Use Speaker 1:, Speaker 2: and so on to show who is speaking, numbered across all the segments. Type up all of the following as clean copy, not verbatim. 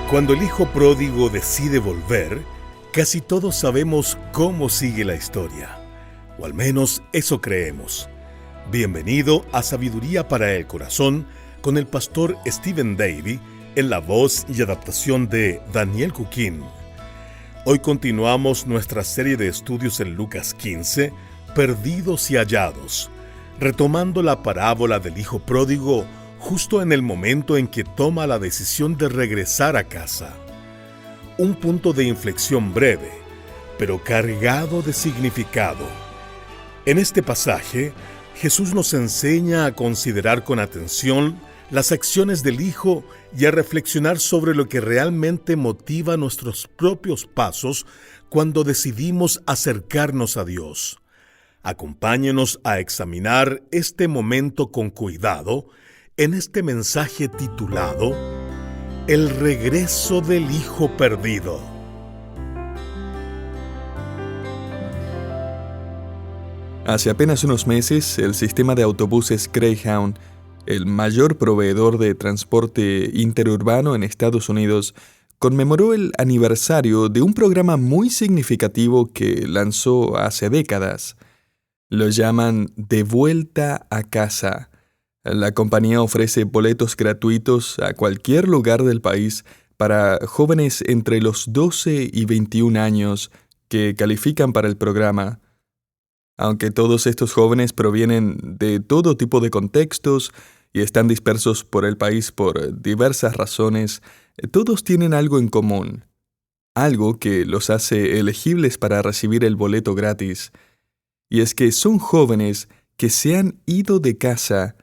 Speaker 1: Cuando el hijo pródigo decide volver, casi todos sabemos cómo sigue la historia, o al menos eso creemos. Bienvenido a Sabiduría para el Corazón con el pastor Stephen Davey en la voz y adaptación de Daniel Cuquín. Hoy continuamos nuestra serie de estudios en Lucas 15, Perdidos y Hallados, retomando la parábola del hijo pródigo justo en el momento en que toma la decisión de regresar a casa. Un punto de inflexión breve, pero cargado de significado. En este pasaje, Jesús nos enseña a considerar con atención las acciones del Hijo y a reflexionar sobre lo que realmente motiva nuestros propios pasos cuando decidimos acercarnos a Dios. Acompáñenos a examinar este momento con cuidado en este mensaje titulado El regreso del Hijo perdido.
Speaker 2: Hace apenas unos meses, el sistema de autobuses Greyhound, el mayor proveedor de transporte interurbano en Estados Unidos, conmemoró el aniversario de un programa muy significativo que lanzó hace décadas. Lo llaman De Vuelta a Casa. La compañía ofrece boletos gratuitos a cualquier lugar del país para jóvenes entre los 12 y 21 años que califican para el programa. Aunque todos estos jóvenes provienen de todo tipo de contextos y están dispersos por el país por diversas razones, todos tienen algo en común, algo que los hace elegibles para recibir el boleto gratis, y es que son jóvenes que se han ido de casa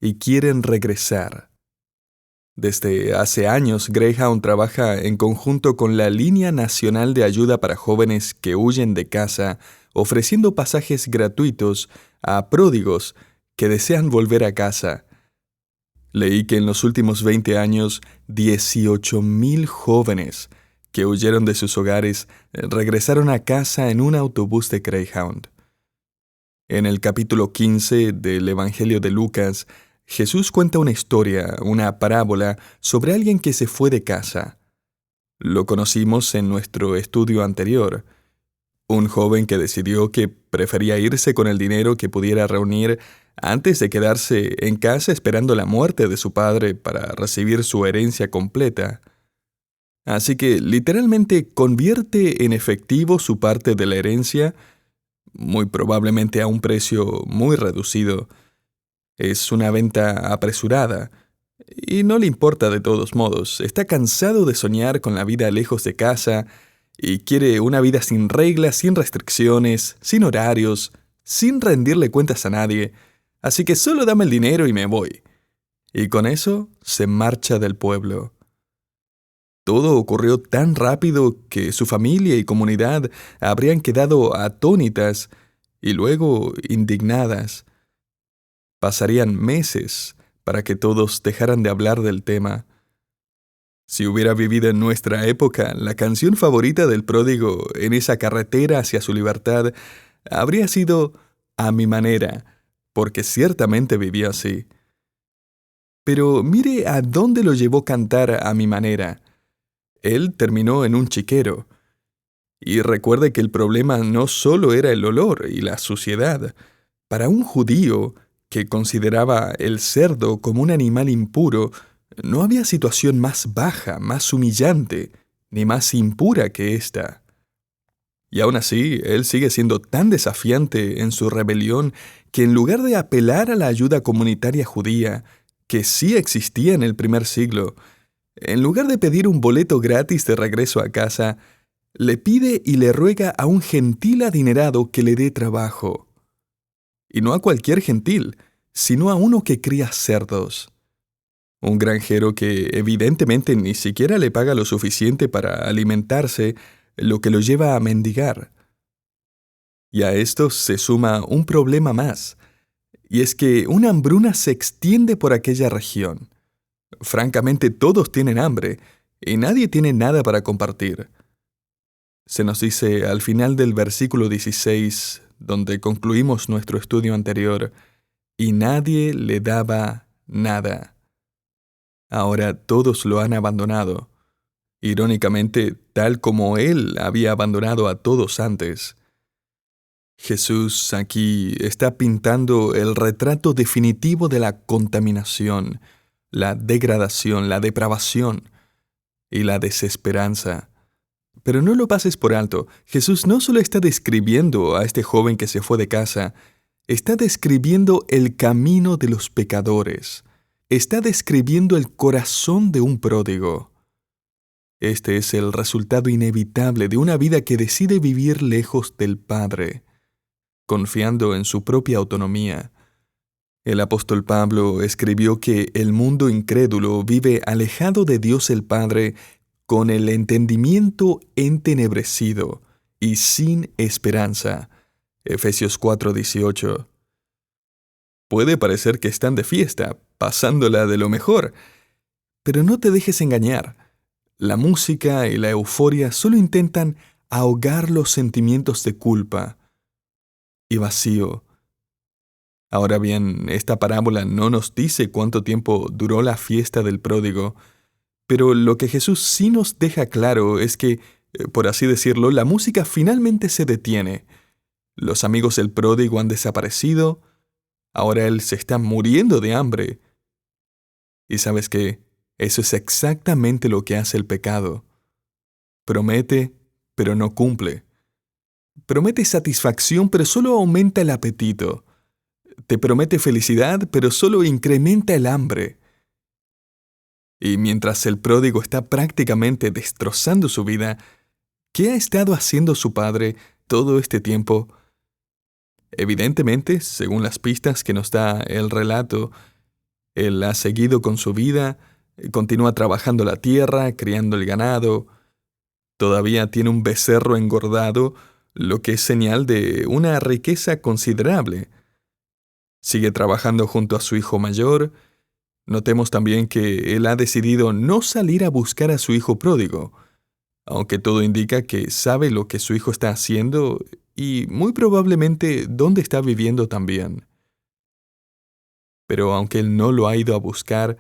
Speaker 2: y quieren regresar. Desde hace años, Greyhound trabaja en conjunto con la Línea Nacional de Ayuda para Jóvenes que Huyen de Casa, ofreciendo pasajes gratuitos a pródigos que desean volver a casa. Leí que en los últimos 20 años, 18,000 jóvenes que huyeron de sus hogares regresaron a casa en un autobús de Greyhound. En el capítulo 15 del Evangelio de Lucas, Jesús cuenta una historia, una parábola, sobre alguien que se fue de casa. Lo conocimos en nuestro estudio anterior. Un joven que decidió que prefería irse con el dinero que pudiera reunir antes de quedarse en casa esperando la muerte de su padre para recibir su herencia completa. Así que literalmente convierte en efectivo su parte de la herencia, muy probablemente a un precio muy reducido. Es una venta apresurada, y no le importa de todos modos. Está cansado de soñar con la vida lejos de casa, y quiere una vida sin reglas, sin restricciones, sin horarios, sin rendirle cuentas a nadie. Así que solo dame el dinero y me voy. Y con eso se marcha del pueblo. Todo ocurrió tan rápido que su familia y comunidad habrían quedado atónitas y luego indignadas. Pasarían meses para que todos dejaran de hablar del tema. Si hubiera vivido en nuestra época, la canción favorita del pródigo en esa carretera hacia su libertad habría sido A mi manera, porque ciertamente vivía así. Pero mire a dónde lo llevó cantar A mi manera. Él terminó en un chiquero. Y recuerde que el problema no solo era el olor y la suciedad. Para un judío que consideraba el cerdo como un animal impuro, no había situación más baja, más humillante, ni más impura que esta. Y aún así, él sigue siendo tan desafiante en su rebelión que en lugar de apelar a la ayuda comunitaria judía, que sí existía en el primer siglo, en lugar de pedir un boleto gratis de regreso a casa, le pide y le ruega a un gentil adinerado que le dé trabajo. Y no a cualquier gentil, sino a uno que cría cerdos. Un granjero que evidentemente ni siquiera le paga lo suficiente para alimentarse, lo que lo lleva a mendigar. Y a esto se suma un problema más, y es que una hambruna se extiende por aquella región. Francamente, todos tienen hambre, y nadie tiene nada para compartir. Se nos dice al final del versículo 16, donde concluimos nuestro estudio anterior, y nadie le daba nada. Ahora todos lo han abandonado. irónicamente, tal como él había abandonado a todos antes. Jesús aquí está pintando el retrato definitivo de la contaminación, la degradación, la depravación y la desesperanza. Pero no lo pases por alto. Jesús no solo está describiendo a este joven que se fue de casa, está describiendo el camino de los pecadores. Está describiendo el corazón de un pródigo. Este es el resultado inevitable de una vida que decide vivir lejos del Padre, confiando en su propia autonomía. El apóstol Pablo escribió que el mundo incrédulo vive alejado de Dios el Padre, con el entendimiento entenebrecido y sin esperanza. Efesios 4:18. Puede parecer que están de fiesta, pasándola de lo mejor, pero no te dejes engañar. La música y la euforia solo intentan ahogar los sentimientos de culpa y vacío. Ahora bien, esta parábola no nos dice cuánto tiempo duró la fiesta del pródigo, pero lo que Jesús sí nos deja claro es que, por así decirlo, la música finalmente se detiene. Los amigos del pródigo han desaparecido, ahora él se está muriendo de hambre. ¿Y sabes qué? Eso es exactamente lo que hace el pecado. Promete, pero no cumple. Promete satisfacción, pero solo aumenta el apetito. Te promete felicidad, pero solo incrementa el hambre. Y mientras el pródigo está prácticamente destrozando su vida, ¿qué ha estado haciendo su padre todo este tiempo? Evidentemente, según las pistas que nos da el relato, él ha seguido con su vida, continúa trabajando la tierra, criando el ganado. Todavía tiene un becerro engordado, lo que es señal de una riqueza considerable. Sigue trabajando junto a su hijo mayor. Notemos también que él ha decidido no salir a buscar a su hijo pródigo, aunque todo indica que sabe lo que su hijo está haciendo y muy probablemente dónde está viviendo también. Pero aunque él no lo ha ido a buscar,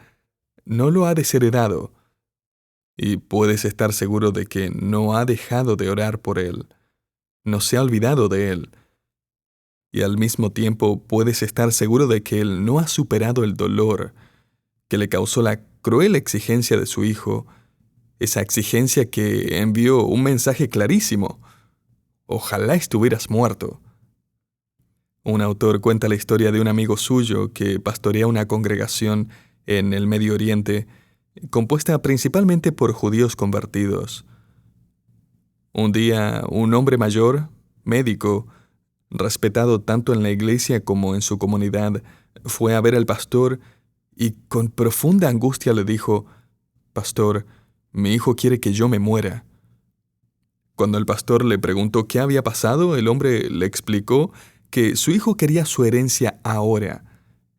Speaker 2: no lo ha desheredado, y puedes estar seguro de que no ha dejado de orar por él, no se ha olvidado de él. Y al mismo tiempo puedes estar seguro de que él no ha superado el dolor que le causó la cruel exigencia de su hijo, esa exigencia que envió un mensaje clarísimo: ojalá estuvieras muerto. Un autor cuenta la historia de un amigo suyo que pastorea una congregación en el Medio Oriente, compuesta principalmente por judíos convertidos. Un día, un hombre mayor, médico, respetado tanto en la iglesia como en su comunidad, fue a ver al pastor y con profunda angustia le dijo: «Pastor, mi hijo quiere que yo me muera». Cuando el pastor le preguntó qué había pasado, el hombre le explicó que su hijo quería su herencia ahora.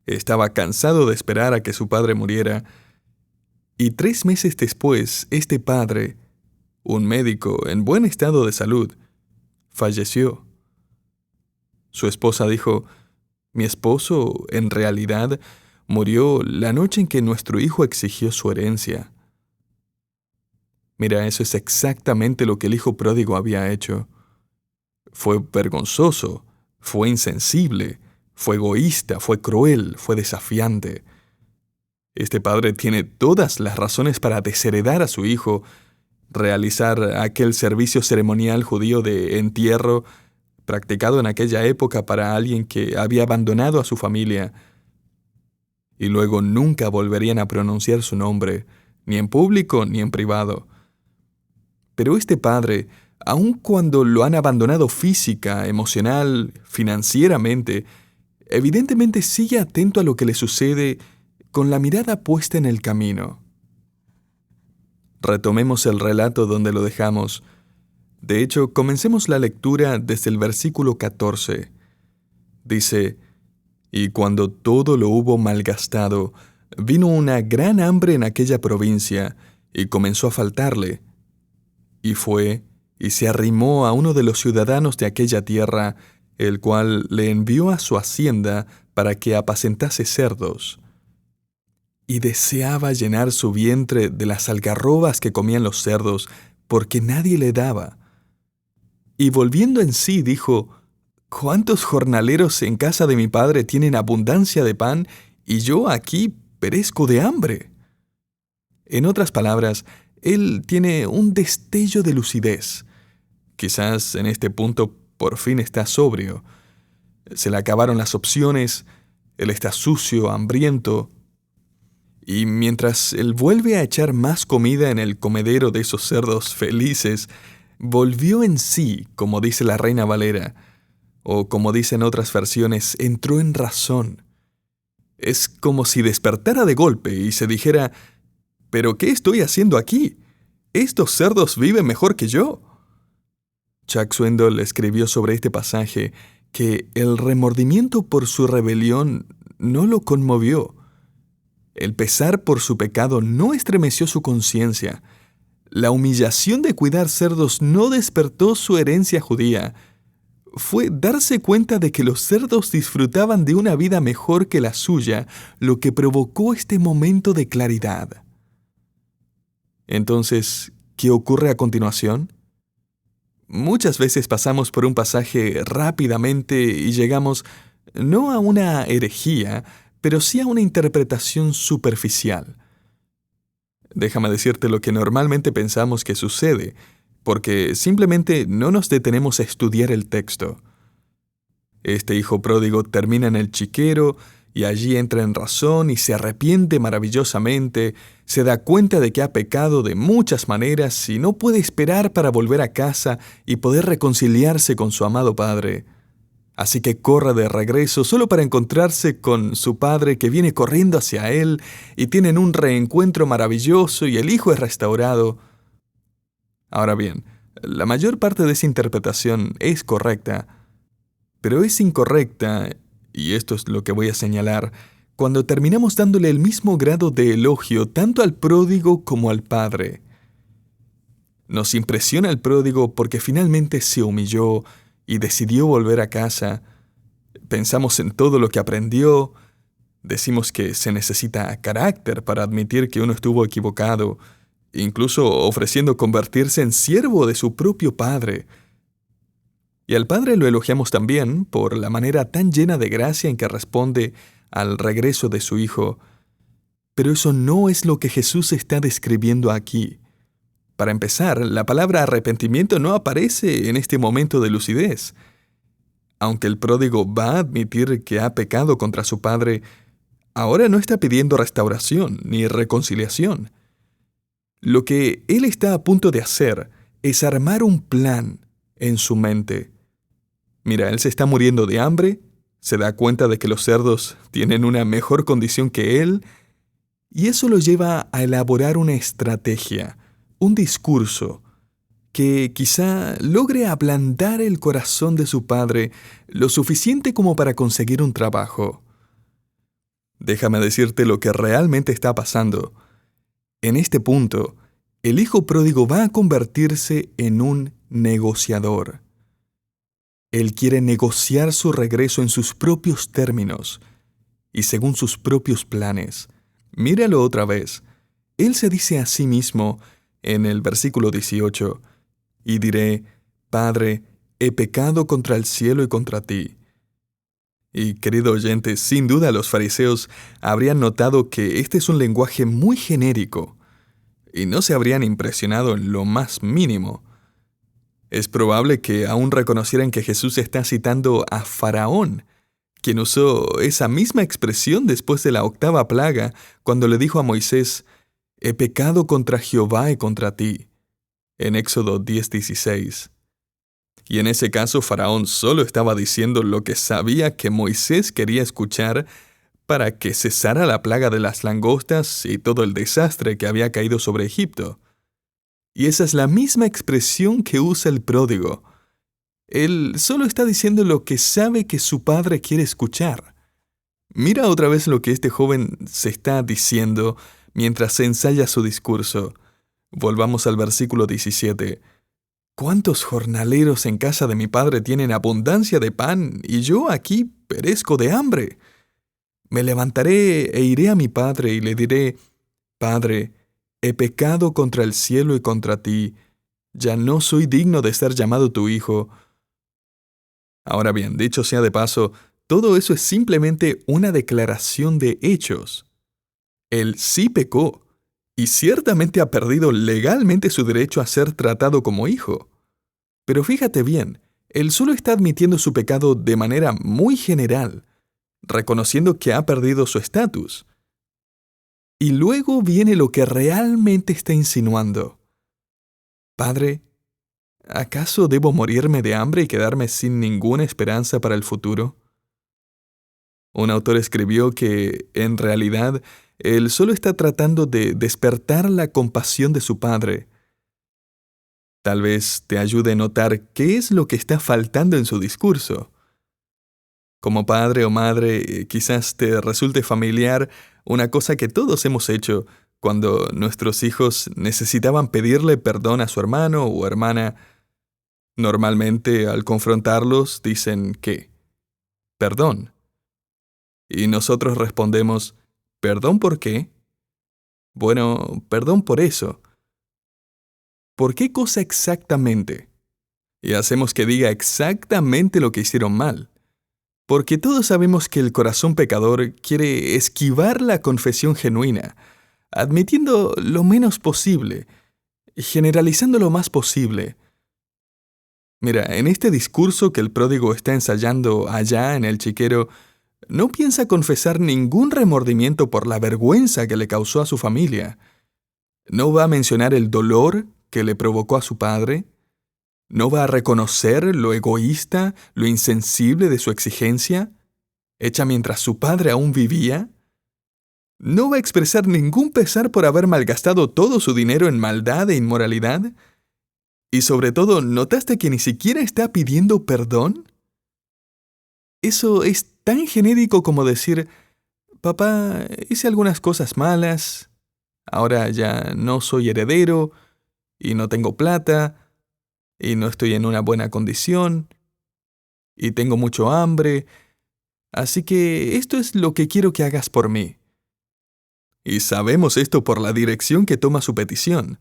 Speaker 2: Estaba cansado de esperar a que su padre muriera. Y 3 meses después, este padre, un médico en buen estado de salud, falleció. Su esposa dijo: «Mi esposo, en realidad, murió la noche en que nuestro hijo exigió su herencia». Mira, eso es exactamente lo que el hijo pródigo había hecho. Fue vergonzoso, fue insensible, fue egoísta, fue cruel, fue desafiante. Este padre tiene todas las razones para desheredar a su hijo, realizar aquel servicio ceremonial judío de entierro practicado en aquella época para alguien que había abandonado a su familia, y luego nunca volverían a pronunciar su nombre, ni en público ni en privado. Pero este padre, aun cuando lo han abandonado física, emocional, financieramente, evidentemente sigue atento a lo que le sucede con la mirada puesta en el camino. Retomemos el relato donde lo dejamos. De hecho, comencemos la lectura desde el versículo 14. Dice: «Y cuando todo lo hubo malgastado, vino una gran hambre en aquella provincia, y comenzó a faltarle. Y fue, y se arrimó a uno de los ciudadanos de aquella tierra, el cual le envió a su hacienda para que apacentase cerdos. y deseaba llenar su vientre de las algarrobas que comían los cerdos, porque nadie le daba. Y volviendo en sí, dijo: ¿Cuántos jornaleros en casa de mi padre tienen abundancia de pan, y yo aquí perezco de hambre? En otras palabras, él tiene un destello de lucidez. Quizás en este punto por fin está sobrio. Se le acabaron las opciones, él está sucio, hambriento. Y mientras él vuelve a echar más comida en el comedero de esos cerdos felices, volvió en sí, como dice la Reina Valera, o como dicen otras versiones, entró en razón. Es como si despertara de golpe y se dijera: ¿pero qué estoy haciendo aquí? Estos cerdos viven mejor que yo. Chuck Swindoll escribió sobre este pasaje que el remordimiento por su rebelión no lo conmovió. El pesar por su pecado no estremeció su conciencia. La humillación de cuidar cerdos no despertó su herencia judía. Fue darse cuenta de que los cerdos disfrutaban de una vida mejor que la suya lo que provocó este momento de claridad. Entonces, ¿qué ocurre a continuación? Muchas veces pasamos por un pasaje rápidamente y llegamos no a una herejía, pero sí a una interpretación superficial. Déjame decirte lo que normalmente pensamos que sucede, porque simplemente no nos detenemos a estudiar el texto. Este hijo pródigo termina en el chiquero y allí entra en razón y se arrepiente maravillosamente, se da cuenta de que ha pecado de muchas maneras y no puede esperar para volver a casa y poder reconciliarse con su amado padre. Así que corre de regreso solo para encontrarse con su padre, que viene corriendo hacia él y tienen un reencuentro maravilloso y el hijo es restaurado. Ahora bien, la mayor parte de esa interpretación es correcta, pero es incorrecta, y esto es lo que voy a señalar, cuando terminamos dándole el mismo grado de elogio tanto al pródigo como al padre. Nos impresiona el pródigo porque finalmente se humilló y decidió volver a casa. Pensamos en todo lo que aprendió. Decimos que se necesita carácter para admitir que uno estuvo equivocado, incluso ofreciendo convertirse en siervo de su propio padre. Y al padre lo elogiamos también por la manera tan llena de gracia en que responde al regreso de su hijo. Pero eso no es lo que Jesús está describiendo aquí. Para empezar, la palabra arrepentimiento no aparece en este momento de lucidez. Aunque el pródigo va a admitir que ha pecado contra su padre, ahora no está pidiendo restauración ni reconciliación. Lo que él está a punto de hacer es armar un plan en su mente. Mira, él se está muriendo de hambre, se da cuenta de que los cerdos tienen una mejor condición que él, y eso lo lleva a elaborar una estrategia, un discurso que quizá logre ablandar el corazón de su padre lo suficiente como para conseguir un trabajo. Déjame decirte lo que realmente está pasando. En este punto, el hijo pródigo va a convertirse en un negociador. Él quiere negociar su regreso en sus propios términos y según sus propios planes. Míralo otra vez. Él se dice a sí mismo en el versículo 18, y diré: Padre, he pecado contra el cielo y contra ti. Y querido oyente, sin duda los fariseos habrían notado que este es un lenguaje muy genérico, y no se habrían impresionado en lo más mínimo. Es probable que aún reconocieran que Jesús está citando a Faraón, quien usó esa misma expresión después de la 8ª plaga, cuando le dijo a Moisés: he pecado contra Jehová y contra ti, en Éxodo 10:16. Y en ese caso Faraón solo estaba diciendo lo que sabía que Moisés quería escuchar para que cesara la plaga de las langostas y todo el desastre que había caído sobre Egipto. Y esa es la misma expresión que usa el pródigo. Él solo está diciendo lo que sabe que su padre quiere escuchar. Mira otra vez lo que este joven se está diciendo mientras se ensaya su discurso. Volvamos al versículo 17. ¿Cuántos jornaleros en casa de mi padre tienen abundancia de pan, y yo aquí perezco de hambre? Me levantaré e iré a mi padre y le diré, Padre, he pecado contra el cielo y contra ti, ya no soy digno de ser llamado tu hijo. Ahora bien, dicho sea de paso, todo eso es simplemente una declaración de hechos. Él sí pecó, y ciertamente ha perdido legalmente su derecho a ser tratado como hijo. Pero fíjate bien, él solo está admitiendo su pecado de manera muy general, reconociendo que ha perdido su estatus. Y luego viene lo que realmente está insinuando. Padre, ¿acaso debo morirme de hambre y quedarme sin ninguna esperanza para el futuro? Un autor escribió que, en realidad, él solo está tratando de despertar la compasión de su padre. Tal vez te ayude a notar qué es lo que está faltando en su discurso. Como padre o madre, quizás te resulte familiar una cosa que todos hemos hecho cuando nuestros hijos necesitaban pedirle perdón a su hermano o hermana. Normalmente, al confrontarlos, dicen que, perdón. Y nosotros respondemos, ¿perdón por qué? Bueno, perdón por eso. ¿Por qué cosa exactamente? Y hacemos que diga exactamente lo que hicieron mal. Porque todos sabemos que el corazón pecador quiere esquivar la confesión genuina, admitiendo lo menos posible, generalizando lo más posible. Mira, en este discurso que el pródigo está ensayando allá en el chiquero, no piensa confesar ningún remordimiento por la vergüenza que le causó a su familia. No va a mencionar el dolor que le provocó a su padre. No va a reconocer lo egoísta, lo insensible de su exigencia, hecha mientras su padre aún vivía. No va a expresar ningún pesar por haber malgastado todo su dinero en maldad e inmoralidad. Y sobre todo, ¿notaste que ni siquiera está pidiendo perdón? Eso es tan genérico como decir, papá, hice algunas cosas malas, ahora ya no soy heredero, y no tengo plata, y no estoy en una buena condición, y tengo mucho hambre, así que esto es lo que quiero que hagas por mí. Y sabemos esto por la dirección que toma su petición.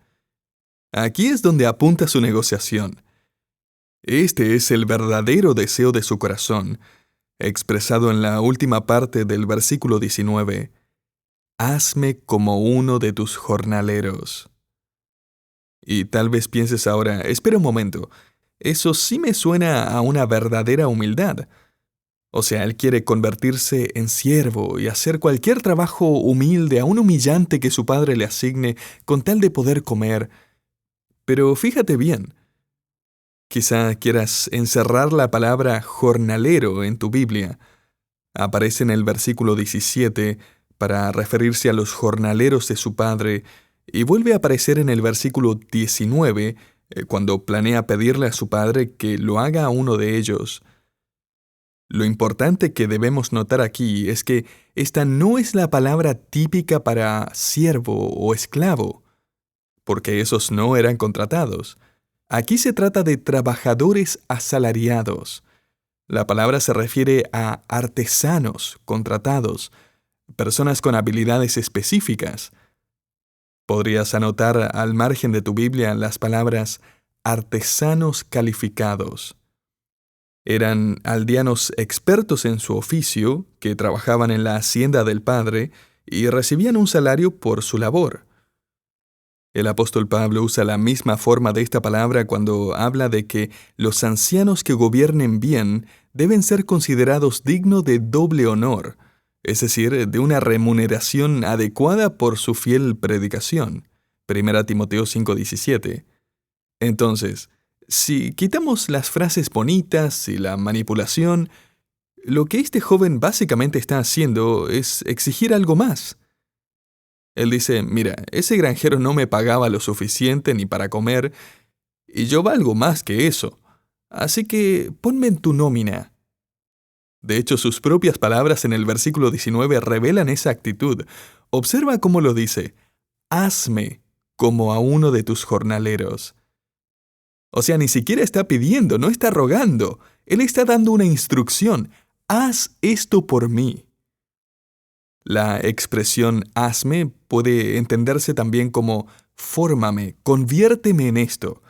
Speaker 2: Aquí es donde apunta su negociación. Este es el verdadero deseo de su corazón, expresado en la última parte del versículo 19. Hazme como uno de tus jornaleros. Y tal vez pienses ahora, espera un momento, eso sí me suena a una verdadera humildad. O sea, él quiere convertirse en siervo y hacer cualquier trabajo humilde, aún humillante que su padre le asigne, con tal de poder comer. Pero fíjate bien, quizá quieras encerrar la palabra jornalero en tu Biblia. Aparece en el versículo 17 para referirse a los jornaleros de su padre, y vuelve a aparecer en el versículo 19 cuando planea pedirle a su padre que lo haga a uno de ellos. Lo importante que debemos notar aquí es que esta no es la palabra típica para siervo o esclavo, porque esos no eran contratados. Aquí se trata de trabajadores asalariados. La palabra se refiere a artesanos contratados, personas con habilidades específicas. Podrías anotar al margen de tu Biblia las palabras artesanos calificados. Eran aldeanos expertos en su oficio, que trabajaban en la hacienda del padre y recibían un salario por su labor. El apóstol Pablo usa la misma forma de esta palabra cuando habla de que los ancianos que gobiernen bien deben ser considerados dignos de doble honor, es decir, de una remuneración adecuada por su fiel predicación. 1 Timoteo 5:17. Entonces, si quitamos las frases bonitas y la manipulación, lo que este joven básicamente está haciendo es exigir algo más. Él dice, mira, ese granjero no me pagaba lo suficiente ni para comer, y yo valgo más que eso, así que ponme en tu nómina. De hecho, sus propias palabras en el versículo 19 revelan esa actitud. Observa cómo lo dice, hazme como a uno de tus jornaleros. O sea, ni siquiera está pidiendo, no está rogando. Él está dando una instrucción. Haz esto por mí. La expresión hazme puede entenderse también como fórmame, conviérteme en esto.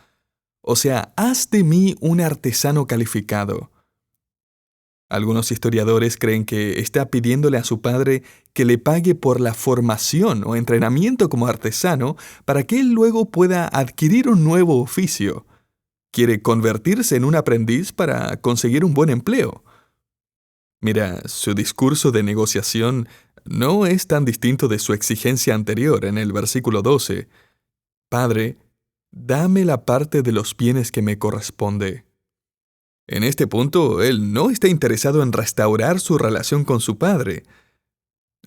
Speaker 2: O sea, haz de mí un artesano calificado. Algunos historiadores creen que está pidiéndole a su padre que le pague por la formación o entrenamiento como artesano para que él luego pueda adquirir un nuevo oficio. Quiere convertirse en un aprendiz para conseguir un buen empleo. Mira, su discurso de negociación no es tan distinto de su exigencia anterior en el versículo 12. Padre, dame la parte de los bienes que me corresponde. En este punto, él no está interesado en restaurar su relación con su padre.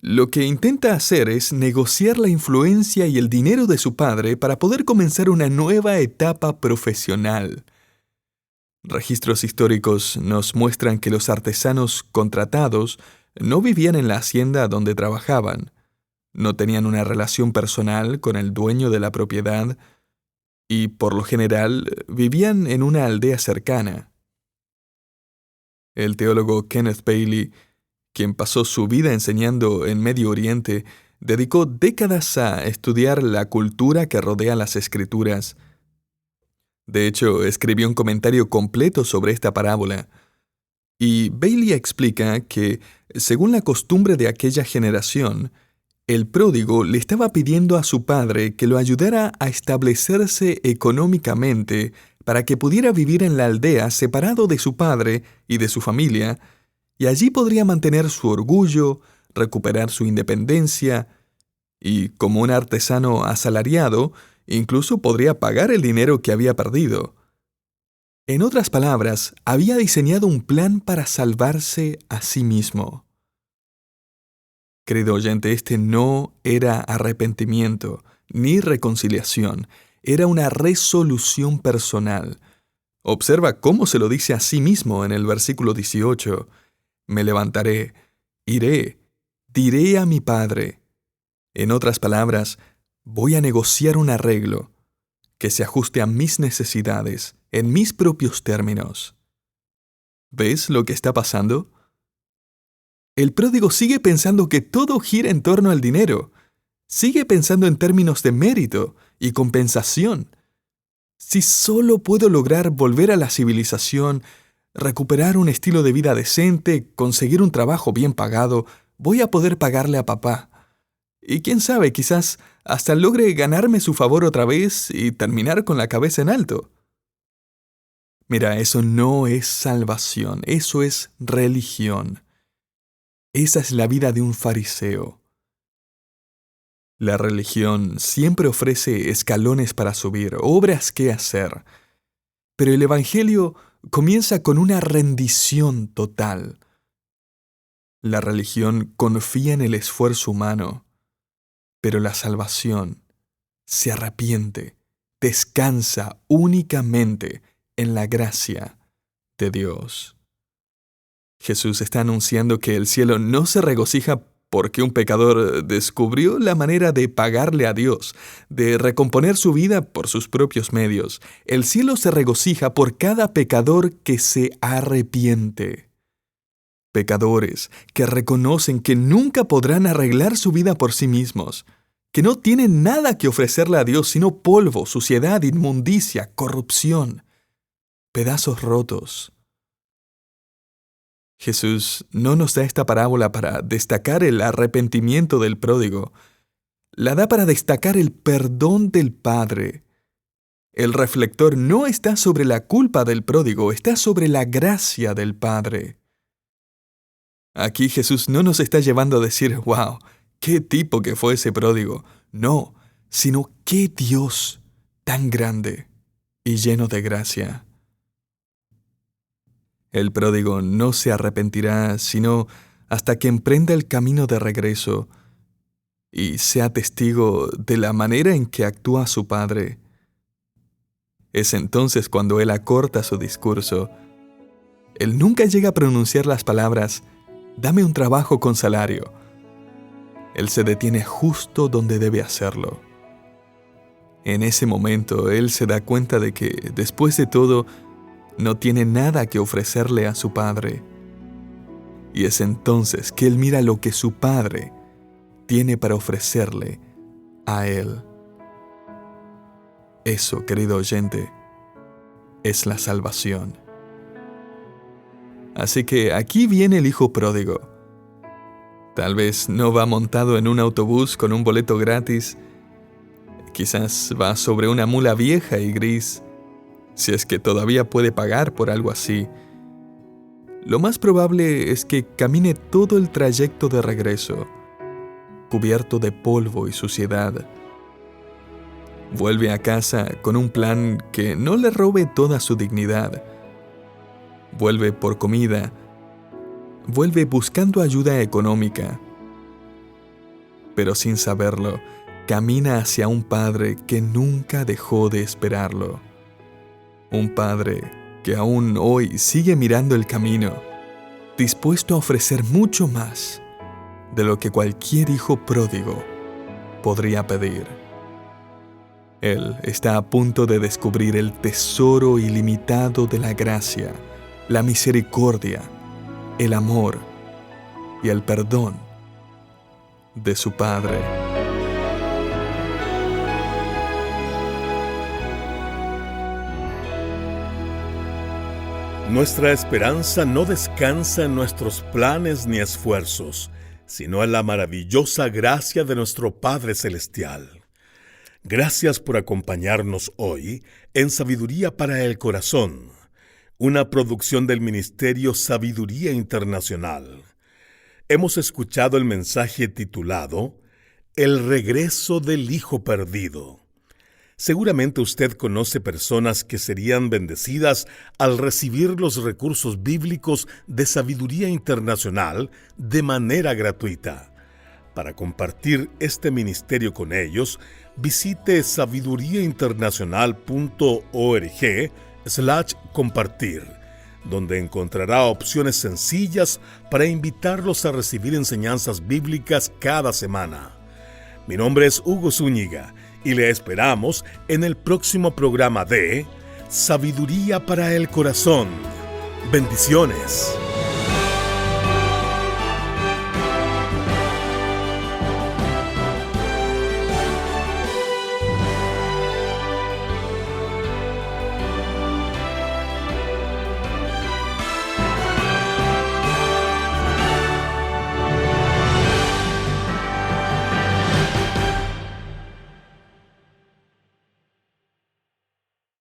Speaker 2: Lo que intenta hacer es negociar la influencia y el dinero de su padre para poder comenzar una nueva etapa profesional. Registros históricos nos muestran que los artesanos contratados no vivían en la hacienda donde trabajaban, no tenían una relación personal con el dueño de la propiedad y, por lo general, vivían en una aldea cercana. El teólogo Kenneth Bailey, quien pasó su vida enseñando en Medio Oriente, dedicó décadas a estudiar la cultura que rodea las Escrituras. De hecho, escribió un comentario completo sobre esta parábola. Y Bailey explica que, según la costumbre de aquella generación, el pródigo le estaba pidiendo a su padre que lo ayudara a establecerse económicamente para que pudiera vivir en la aldea separado de su padre y de su familia, y allí podría mantener su orgullo, recuperar su independencia, y como un artesano asalariado, incluso podría pagar el dinero que había perdido. En otras palabras, había diseñado un plan para salvarse a sí mismo. Querido oyente, este no era arrepentimiento ni reconciliación, era una resolución personal. Observa cómo se lo dice a sí mismo en el versículo 18. Me levantaré, iré, diré a mi padre. En otras palabras, voy a negociar un arreglo que se ajuste a mis necesidades, en mis propios términos. ¿Ves lo que está pasando? El pródigo sigue pensando que todo gira en torno al dinero. Sigue pensando en términos de mérito y compensación. Si solo puedo lograr volver a la civilización, recuperar un estilo de vida decente, conseguir un trabajo bien pagado, voy a poder pagarle a papá. Y quién sabe, quizás hasta logre ganarme su favor otra vez y terminar con la cabeza en alto. Mira, eso no es salvación, eso es religión. Esa es la vida de un fariseo. La religión siempre ofrece escalones para subir, obras que hacer. Pero el Evangelio comienza con una rendición total. La religión confía en el esfuerzo humano, pero la salvación se arrepiente, descansa únicamente en la gracia de Dios. Jesús está anunciando que el cielo no se regocija porque un pecador descubrió la manera de pagarle a Dios, de recomponer su vida por sus propios medios. El cielo se regocija por cada pecador que se arrepiente. Pecadores que reconocen que nunca podrán arreglar su vida por sí mismos, que no tienen nada que ofrecerle a Dios sino polvo, suciedad, inmundicia, corrupción, pedazos rotos. Jesús no nos da esta parábola para destacar el arrepentimiento del pródigo. La da para destacar el perdón del Padre. El reflector no está sobre la culpa del pródigo, está sobre la gracia del Padre. Aquí Jesús no nos está llevando a decir, wow, qué tipo que fue ese pródigo. No, sino qué Dios tan grande y lleno de gracia. El pródigo no se arrepentirá sino hasta que emprenda el camino de regreso y sea testigo de la manera en que actúa su padre. Es entonces cuando él acorta su discurso. Él nunca llega a pronunciar las palabras, dame un trabajo con salario. Él se detiene justo donde debe hacerlo. En ese momento, él se da cuenta de que, después de todo, no tiene nada que ofrecerle a su padre. Y es entonces que él mira lo que su padre tiene para ofrecerle a Él. Eso, querido oyente, es la salvación. Así que aquí viene el hijo pródigo. Tal vez no va montado en un autobús con un boleto gratis. Quizás va sobre una mula vieja y gris, si es que todavía puede pagar por algo así. Lo más probable es que camine todo el trayecto de regreso, cubierto de polvo y suciedad. Vuelve a casa con un plan que no le robe toda su dignidad. Vuelve por comida. Vuelve buscando ayuda económica. Pero sin saberlo, camina hacia un padre que nunca dejó de esperarlo. Un padre que aún hoy sigue mirando el camino, dispuesto a ofrecer mucho más de lo que cualquier hijo pródigo podría pedir. Él está a punto de descubrir el tesoro ilimitado de la gracia, la misericordia, el amor y el perdón de su Padre.
Speaker 1: Nuestra esperanza no descansa en nuestros planes ni esfuerzos, sino en la maravillosa gracia de nuestro Padre Celestial. Gracias por acompañarnos hoy en Sabiduría para el Corazón, una producción del Ministerio Sabiduría Internacional. Hemos escuchado el mensaje titulado El regreso del Hijo Perdido. Seguramente usted conoce personas que serían bendecidas al recibir los recursos bíblicos de Sabiduría Internacional de manera gratuita. Para compartir este ministerio con ellos, visite sabiduriainternacional.org/compartir, donde encontrará opciones sencillas para invitarlos a recibir enseñanzas bíblicas cada semana. Mi nombre es Hugo Zúñiga y le esperamos en el próximo programa de Sabiduría para el Corazón. Bendiciones.